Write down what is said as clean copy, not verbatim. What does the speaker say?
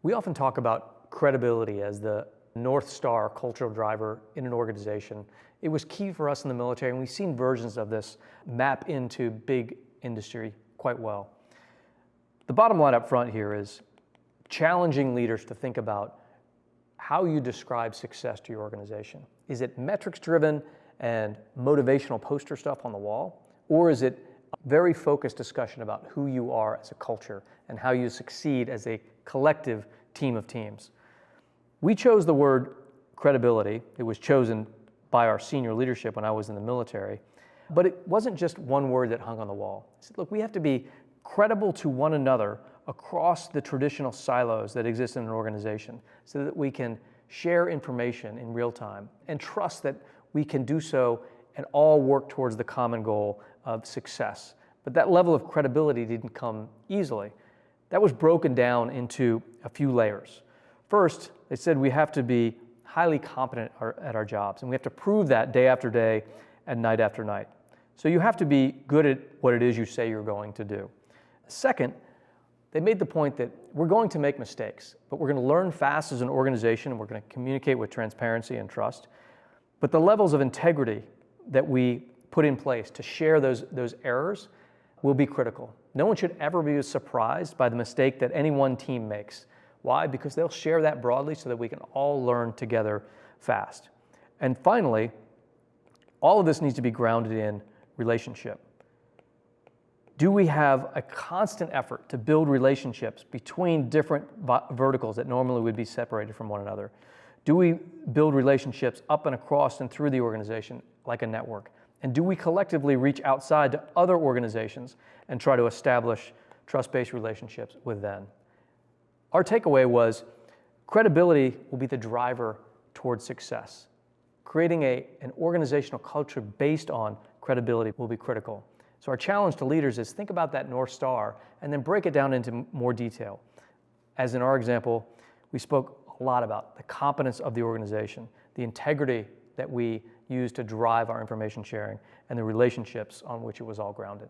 We often talk about credibility as the North Star cultural driver in an organization. It was key for us in the military, and we've seen versions of this map into big industry quite well. The bottom line up front here is challenging leaders to think about how you describe success to your organization. Is it metrics driven and motivational poster stuff on the wall? Or is it a very focused discussion about who you are as a culture and how you succeed as a collective team of teams? We chose the word credibility. It was chosen by our senior leadership when I was in the military, but it wasn't just one word that hung on the wall. I said, look, we have to be credible to one another across the traditional silos that exist in an organization so that we can share information in real time and trust that we can do so and all work towards the common goal of success. But that level of credibility didn't come easily. That was broken down into a few layers. First, they said we have to be highly competent at our jobs, and we have to prove that day after day and night after night. So you have to be good at what it is you say you're going to do. Second, they made the point that we're going to make mistakes, but we're going to learn fast as an organization, and we're going to communicate with transparency and trust. But the levels of integrity that we put in place to share those errors will be critical. No one should ever be surprised by the mistake that any one team makes. Why? Because they'll share that broadly so that we can all learn together fast. And finally, all of this needs to be grounded in relationship. Do we have a constant effort to build relationships between different verticals that normally would be separated from one another? Do we build relationships up and across and through the organization like a network? And do we collectively reach outside to other organizations and try to establish trust-based relationships with them? Our takeaway was credibility will be the driver towards success. Creating an organizational culture based on credibility will be critical. So our challenge to leaders is think about that North Star and then break it down into more detail. As in our example, we spoke a lot about the competence of the organization, the integrity that we use to drive our information sharing, and the relationships on which it was all grounded.